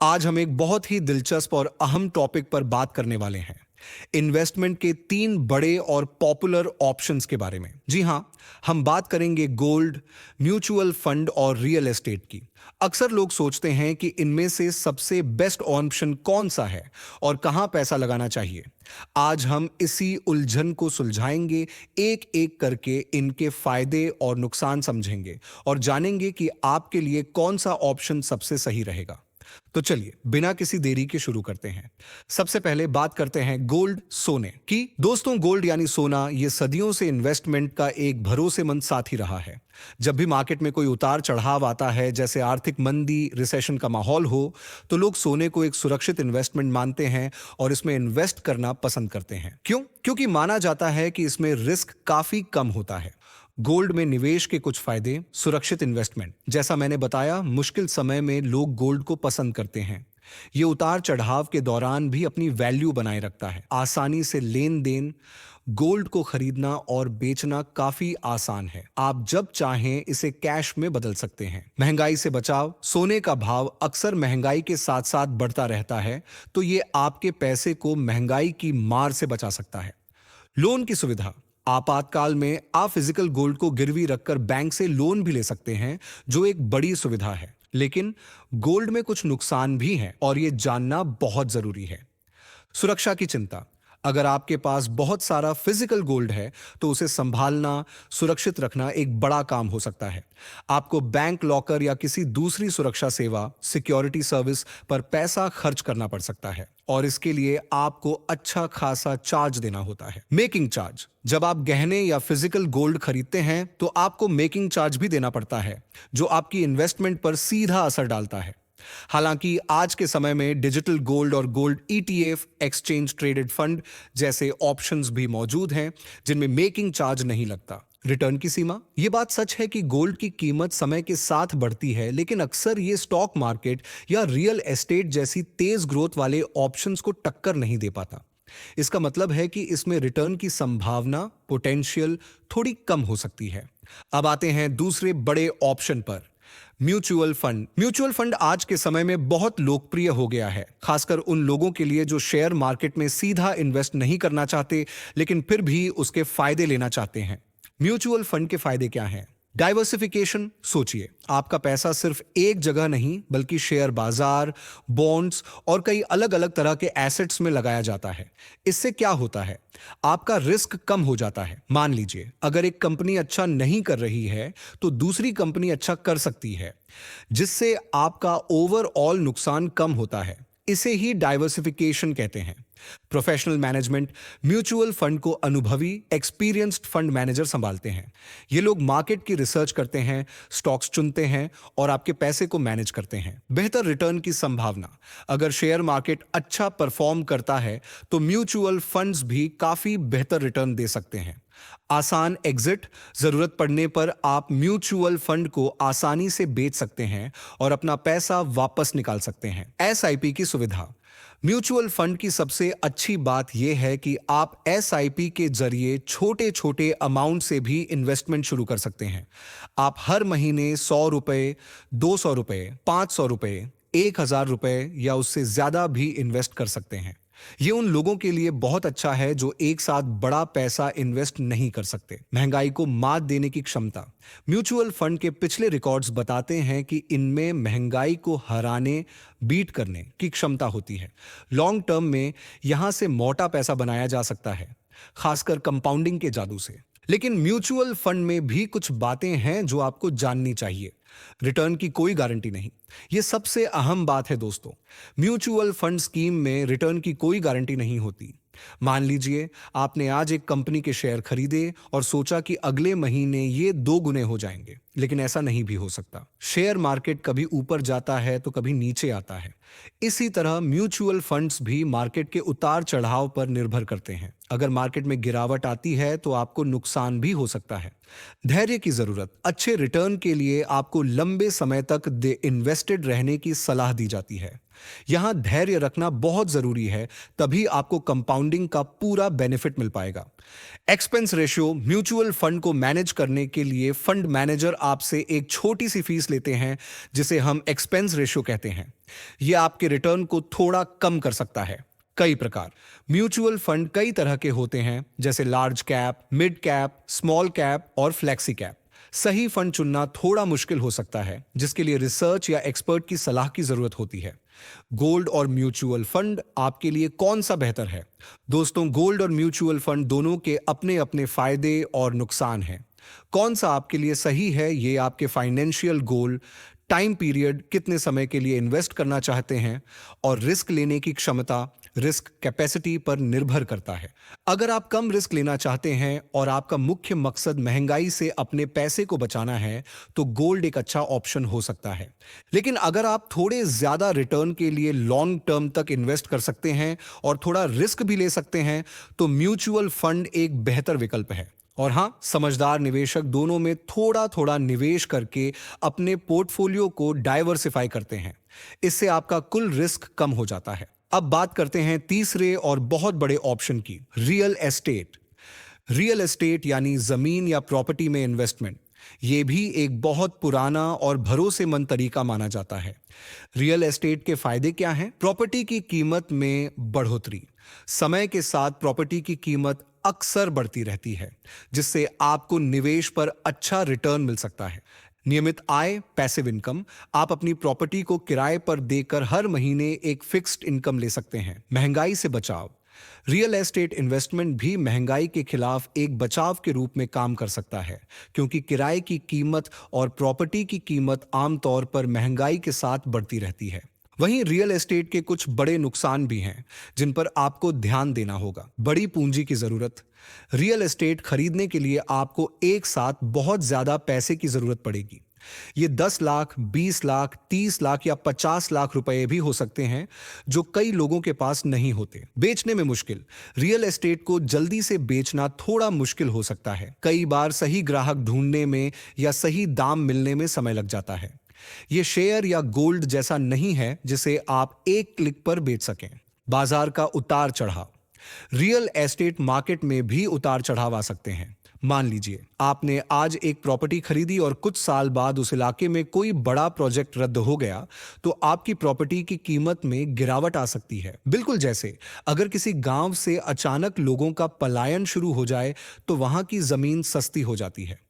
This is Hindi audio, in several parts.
आज हम एक बहुत ही दिलचस्प और अहम टॉपिक पर बात करने वाले हैं। इन्वेस्टमेंट के 3 बड़े और पॉपुलर ऑप्शंस के बारे में। जी हां, हम बात करेंगे गोल्ड, म्यूचुअल फंड और रियल एस्टेट की। अक्सर लोग सोचते हैं कि इनमें से सबसे बेस्ट ऑप्शन कौन सा है और कहां पैसा लगाना चाहिए। आज हम इसी उलझन को सुलझाएंगे, एक एक करके इनके फायदे और नुकसान समझेंगे और जानेंगे कि आपके लिए कौन सा ऑप्शन सबसे सही रहेगा। तो चलिए बिना किसी देरी के शुरू करते हैं। सबसे पहले बात करते हैं गोल्ड, सोने की। दोस्तों, गोल्ड यानी सोना ये सदियों से इन्वेस्टमेंट का एक भरोसेमंद साथी रहा है। जब भी मार्केट में कोई उतार चढ़ाव आता है, जैसे आर्थिक मंदी, रिसेशन का माहौल हो, तो लोग सोने को एक सुरक्षित इन्वेस्टमेंट मानते हैं और इसमें इन्वेस्ट करना पसंद करते हैं। क्यों? क्योंकि माना जाता है कि इसमें रिस्क काफी कम होता है। गोल्ड में निवेश के कुछ फायदे: सुरक्षित इन्वेस्टमेंट। जैसा मैंने बताया, मुश्किल समय में लोग गोल्ड को पसंद करते हैं। ये उतार चढ़ाव के दौरान भी अपनी वैल्यू बनाए रखता है। आसानी से लेन देन, गोल्ड को खरीदना और बेचना काफी आसान है। आप जब चाहें इसे कैश में बदल सकते हैं। महंगाई से बचाव। सोने का भाव अक्सर महंगाई के साथ साथ बढ़ता रहता है, तो ये आपके पैसे को महंगाई की मार से बचा सकता है। लोन की सुविधा। आपातकाल में आप फिजिकल गोल्ड को गिरवी रखकर बैंक से लोन भी ले सकते हैं, जो एक बड़ी सुविधा है। लेकिन गोल्ड में कुछ नुकसान भी हैं और ये जानना बहुत जरूरी है। सुरक्षा की चिंता। अगर आपके पास बहुत सारा फिजिकल गोल्ड है, तो उसे संभालना, सुरक्षित रखना एक बड़ा काम हो सकता है। आपको बैंक लॉकर या किसी दूसरी सुरक्षा सेवा, सिक्योरिटी सर्विस पर पैसा खर्च करना पड़ सकता है और इसके लिए आपको अच्छा खासा चार्ज देना होता है। Making charge. जब आप गहने या फिजिकल गोल्ड खरीदते हैं, तो आपको मेकिंग चार्ज भी देना पड़ता है, जो आपकी इन्वेस्टमेंट पर सीधा असर डालता है। हालांकि आज के समय में डिजिटल गोल्ड और gold ETF, exchange traded fund जैसे ऑप्शंस भी मौजूद हैं, जिनमें मेकिंग चार्ज नहीं लगता। रिटर्न की सीमा। यह बात सच है कि गोल्ड की कीमत समय के साथ बढ़ती है, लेकिन अक्सर ये स्टॉक मार्केट या रियल एस्टेट जैसी तेज ग्रोथ वाले ऑप्शंस को टक्कर नहीं दे पाता। इसका मतलब है कि इसमें रिटर्न की संभावना, पोटेंशियल थोड़ी कम हो सकती है। अब आते हैं दूसरे बड़े ऑप्शन पर, म्यूचुअल फंड। म्यूचुअल फंड आज के समय में बहुत लोकप्रिय हो गया है, खासकर उन लोगों के लिए जो शेयर मार्केट में सीधा इन्वेस्ट नहीं करना चाहते, लेकिन फिर भी उसके फायदे लेना चाहते हैं। म्यूचुअल फंड के फायदे क्या हैं? डाइवर्सिफिकेशन। सोचिए, आपका पैसा सिर्फ एक जगह नहीं, बल्कि शेयर बाजार, बॉन्ड्स और कई अलग अलग तरह के एसेट्स में लगाया जाता है। इससे क्या होता है? आपका रिस्क कम हो जाता है। मान लीजिए, अगर एक कंपनी अच्छा नहीं कर रही है, तो दूसरी कंपनी अच्छा कर सकती है, जिससे आपका ओवरऑल नुकसान कम होता है। इसे ही डाइवर्सिफिकेशन कहते हैं। Professional management. म्यूचुअल फंड को अनुभवी, एक्सपीरियंस्ड फंड मैनेजर संभालते हैं। ये लोग मार्केट की रिसर्च करते हैं, स्टॉक्स चुनते हैं और आपके पैसे को मैनेज करते हैं। बेहतर रिटर्न की संभावना। अगर शेयर मार्केट अच्छा परफॉर्म करता है, तो म्यूचुअल फंड्स भी काफी बेहतर रिटर्न दे सकते हैं। आसान एग्जिट। जरूरत पड़ने पर आप म्यूचुअल फंड को आसानी से बेच सकते हैं और अपना पैसा वापस निकाल सकते हैं। एसआईपी की सुविधा। म्यूचुअल फंड की सबसे अच्छी बात यह है कि आप एसआईपी के जरिए छोटे छोटे अमाउंट से भी इन्वेस्टमेंट शुरू कर सकते हैं। आप हर महीने 100 रुपए, 200 रुपए, 500 रुपए, 1000 रुपए या उससे ज्यादा भी इन्वेस्ट कर सकते हैं। ये उन लोगों के लिए बहुत अच्छा है जो एक साथ बड़ा पैसा इन्वेस्ट नहीं कर सकते। महंगाई को मात देने की क्षमता। म्यूचुअल फंड के पिछले रिकॉर्ड्स बताते हैं कि इनमें महंगाई को हराने, बीट करने की क्षमता होती है। लॉन्ग टर्म में यहां से मोटा पैसा बनाया जा सकता है, खासकर कंपाउंडिंग के जादू से। लेकिन म्यूचुअल फंड में भी कुछ बातें हैं जो आपको जाननी चाहिए। रिटर्न की कोई गारंटी नहीं। यह सबसे अहम बात है दोस्तों। म्यूचुअल फंड स्कीम में रिटर्न की कोई गारंटी नहीं होती। मान लीजिए, आपने आज एक कंपनी के शेयर खरीदे और सोचा कि अगले महीने ये 2 गुने हो जाएंगे, लेकिन ऐसा नहीं भी हो सकता। शेयर मार्केट कभी ऊपर जाता है तो कभी नीचे आता है। इसी तरह म्यूचुअल फंड्स भी मार्केट के उतार चढ़ाव पर निर्भर करते हैं। अगर मार्केट में गिरावट आती है, तो आपको नुकसान भी हो सकता है। धैर्य की जरूरत। अच्छे रिटर्न के लिए आपको लंबे समय तक इन्वेस्टेड रहने की सलाह दी जाती है। यहां धैर्य रखना बहुत जरूरी है, तभी आपको कंपाउंडिंग का पूरा बेनिफिट मिल पाएगा। एक्सपेंस रेशियो, म्यूचुअल फंड को मैनेज करने के लिए फंड मैनेजर आपसे एक छोटी सी फीस लेते हैं, जिसे हम एक्सपेंस रेशियो कहते हैं। यह आपके रिटर्न को थोड़ा कम कर सकता है। कई प्रकार म्यूचुअल फंड कई तरह के होते हैं, जैसे large cap, mid cap, small cap और फ्लेक्सी कैप। सही फंड चुनना थोड़ा मुश्किल हो सकता है, जिसके लिए रिसर्च या एक्सपर्ट की सलाह की जरूरत होती है। गोल्ड और म्यूचुअल फंड आपके लिए कौन सा बेहतर है? दोस्तों, गोल्ड और म्यूचुअल फंड दोनों के अपने अपने फायदे और नुकसान हैं। कौन सा आपके लिए सही है, ये आपके फाइनेंशियल गोल, टाइम पीरियड, कितने समय के लिए इन्वेस्ट करना चाहते हैं और रिस्क लेने की क्षमता, रिस्क कैपेसिटी पर निर्भर करता है। अगर आप कम रिस्क लेना चाहते हैं और आपका मुख्य मकसद महंगाई से अपने पैसे को बचाना है, तो गोल्ड एक अच्छा ऑप्शन हो सकता है। लेकिन अगर आप थोड़े ज्यादा रिटर्न के लिए लॉन्ग टर्म तक इन्वेस्ट कर सकते हैं और थोड़ा रिस्क भी ले सकते हैं, तो म्यूचुअल फंड एक बेहतर विकल्प है। और हां, समझदार निवेशक दोनों में थोड़ा थोड़ा निवेश करके अपने पोर्टफोलियो को डाइवर्सिफाई करते हैं। इससे आपका कुल रिस्क कम हो जाता है। अब बात करते हैं तीसरे और बहुत बड़े ऑप्शन की, रियल एस्टेट। रियल एस्टेट यानी जमीन या प्रॉपर्टी में इन्वेस्टमेंट, ये भी एक बहुत पुराना और भरोसेमंद तरीका माना जाता है। रियल एस्टेट के फायदे क्या हैं? प्रॉपर्टी की कीमत में बढ़ोतरी। समय के साथ प्रॉपर्टी की कीमत अक्सर बढ़ती रहती है, जिससे आपको निवेश पर अच्छा रिटर्न मिल सकता है। नियमित आय, पैसिव इनकम, आप अपनी प्रॉपर्टी को किराए पर देकर हर महीने एक फिक्स्ड इनकम ले सकते हैं। महंगाई से बचाव, रियल एस्टेट इन्वेस्टमेंट भी महंगाई के खिलाफ एक बचाव के रूप में काम कर सकता है, क्योंकि किराए की कीमत और प्रॉपर्टी की कीमत आमतौर पर महंगाई के साथ बढ़ती रहती है। वहीं रियल एस्टेट के कुछ बड़े नुकसान भी हैं, जिन पर आपको ध्यान देना होगा। बड़ी पूंजी की जरूरत, रियल एस्टेट खरीदने के लिए आपको एक साथ बहुत ज्यादा पैसे की जरूरत पड़ेगी। ये 10 लाख, 20 लाख, 30 लाख या 50 लाख रुपए भी हो सकते हैं, जो कई लोगों के पास नहीं होते। बेचने में मुश्किल, रियल एस्टेट को जल्दी से बेचना थोड़ा मुश्किल हो सकता है। कई बार सही ग्राहक ढूंढने में या सही दाम मिलने में समय लग जाता है। ये शेयर या गोल्ड जैसा नहीं है जिसे आप एक क्लिक पर बेच सकें। बाजार का उतार चढ़ाव, रियल एस्टेट मार्केट में भी उतार चढ़ाव आ सकते हैं। मान लीजिए आपने आज एक प्रॉपर्टी खरीदी और कुछ साल बाद उस इलाके में कोई बड़ा प्रोजेक्ट रद्द हो गया, तो आपकी प्रॉपर्टी की कीमत में गिरावट आ सकती है। बिल्कुल जैसे अगर किसी गांव से अचानक लोगों का पलायन शुरू हो जाए, तो वहां की जमीन सस्ती हो जाती है।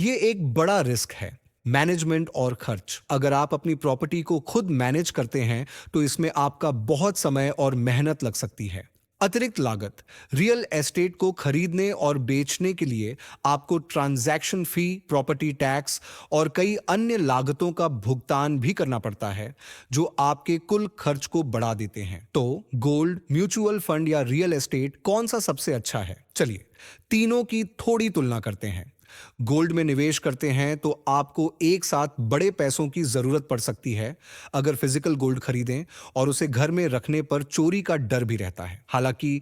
ये एक बड़ा रिस्क है। मैनेजमेंट और खर्च, अगर आप अपनी प्रॉपर्टी को खुद मैनेज करते हैं, तो इसमें आपका बहुत समय और मेहनत लग सकती है। अतिरिक्त लागत, रियल एस्टेट को खरीदने और बेचने के लिए आपको ट्रांजैक्शन फी, प्रॉपर्टी टैक्स और कई अन्य लागतों का भुगतान भी करना पड़ता है, जो आपके कुल खर्च को बढ़ा देते हैं। तो गोल्ड, म्यूचुअल फंड या रियल एस्टेट कौन सा सबसे अच्छा है? चलिए तीनों की थोड़ी तुलना करते हैं। गोल्ड में निवेश करते हैं तो आपको एक साथ बड़े पैसों की जरूरत पड़ सकती है अगर फिजिकल गोल्ड खरीदें, और उसे घर में रखने पर चोरी का डर भी रहता है। हालांकि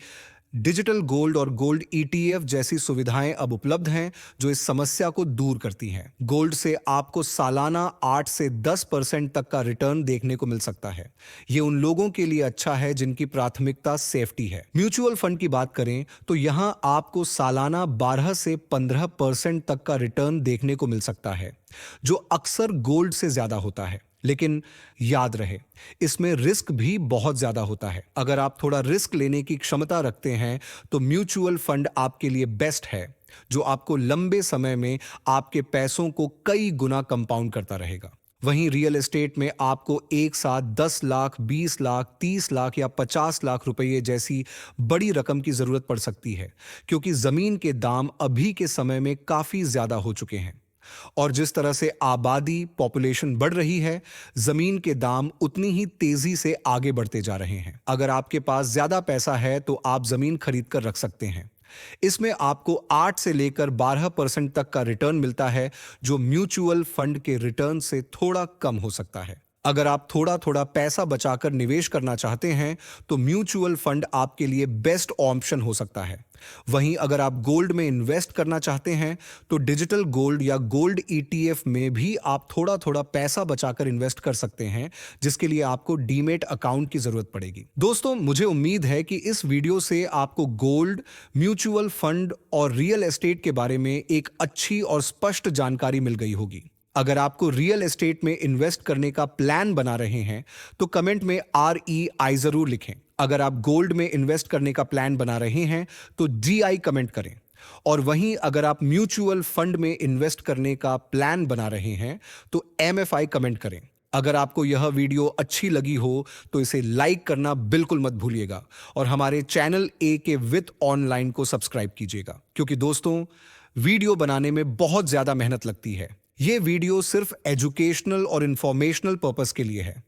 डिजिटल गोल्ड और गोल्ड ईटीएफ जैसी सुविधाएं अब उपलब्ध हैं, जो इस समस्या को दूर करती हैं। गोल्ड से आपको सालाना 8 से 10% तक का रिटर्न देखने को मिल सकता है। ये उन लोगों के लिए अच्छा है जिनकी प्राथमिकता सेफ्टी है। म्यूचुअल फंड की बात करें तो यहां आपको सालाना 12 से 15% तक का रिटर्न देखने को मिल सकता है, जो अक्सर गोल्ड से ज्यादा होता है। लेकिन याद रहे, इसमें रिस्क भी बहुत ज्यादा होता है। अगर आप थोड़ा रिस्क लेने की क्षमता रखते हैं, तो म्यूचुअल फंड आपके लिए बेस्ट है, जो आपको लंबे समय में आपके पैसों को कई गुना कंपाउंड करता रहेगा। वहीं रियल एस्टेट में आपको एक साथ 10 लाख, 20 लाख, 30 लाख या 50 लाख रुपए जैसी बड़ी रकम की जरूरत पड़ सकती है, क्योंकि जमीन के दाम अभी के समय में काफी ज्यादा हो चुके हैं। और जिस तरह से आबादी, पॉपुलेशन बढ़ रही है, जमीन के दाम उतनी ही तेजी से आगे बढ़ते जा रहे हैं। अगर आपके पास ज्यादा पैसा है तो आप जमीन खरीद कर रख सकते हैं। इसमें आपको 8 से लेकर 12% तक का रिटर्न मिलता है, जो म्यूचुअल फंड के रिटर्न से थोड़ा कम हो सकता है। अगर आप थोड़ा थोड़ा पैसा बचाकर निवेश करना चाहते हैं तो म्यूचुअल फंड आपके लिए बेस्ट ऑप्शन हो सकता है। वहीं अगर आप गोल्ड में इन्वेस्ट करना चाहते हैं तो डिजिटल गोल्ड या गोल्ड ईटीएफ में भी आप थोड़ा थोड़ा पैसा बचाकर इन्वेस्ट कर सकते हैं, जिसके लिए आपको डीमेट अकाउंट की जरूरत पड़ेगी। दोस्तों, मुझे उम्मीद है कि इस वीडियो से आपको गोल्ड, म्यूचुअल फंड और रियल एस्टेट के बारे में एक अच्छी और स्पष्ट जानकारी मिल गई होगी। अगर आपको रियल एस्टेट में इन्वेस्ट करने का प्लान बना रहे हैं तो कमेंट में REI जरूर लिखें। अगर आप गोल्ड में इन्वेस्ट करने का प्लान बना रहे हैं तो GI कमेंट करें। और वहीं अगर आप म्यूचुअल फंड में इन्वेस्ट करने का प्लान बना रहे हैं तो MFI कमेंट करें। अगर आपको यह वीडियो अच्छी लगी हो तो इसे लाइक करना बिल्कुल मत भूलिएगा और हमारे चैनल AK विथ ऑनलाइन को सब्सक्राइब कीजिएगा, क्योंकि दोस्तों, वीडियो बनाने में बहुत ज्यादा मेहनत लगती है। ये वीडियो सिर्फ एजुकेशनल और इंफॉर्मेशनल पर्पस के लिए है।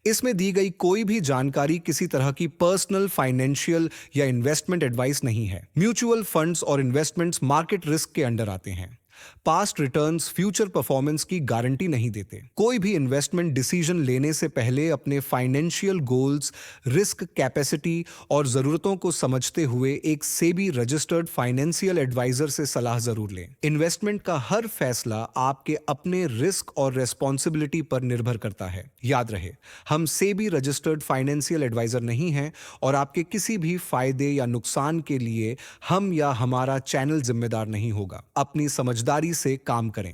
इसमें दी गई कोई भी जानकारी किसी तरह की पर्सनल, फाइनेंशियल या इन्वेस्टमेंट एडवाइस नहीं है। म्यूचुअल फंड्स और इन्वेस्टमेंट्स मार्केट रिस्क के अंडर आते हैं। पास्ट रिटर्न्स फ्यूचर परफॉर्मेंस की गारंटी नहीं देते। कोई भी इन्वेस्टमेंट डिसीजन लेने से पहले अपने फाइनेंशियल गोल्स, रिस्क कैपेसिटी और जरूरतों को समझते हुए एक सेबी रजिस्टर्ड फाइनेंशियल एडवाइजर से सलाह जरूर लें। इन्वेस्टमेंट का हर फैसला आपके अपने रिस्क और रेस्पॉन्सिबिलिटी पर निर्भर करता है। याद रहे, हम सेबी रजिस्टर्ड फाइनेंशियल एडवाइजर नहीं हैं और आपके किसी भी फायदे या नुकसान के लिए हम या हमारा चैनल जिम्मेदार नहीं होगा। अपनी समझदारी से काम करें।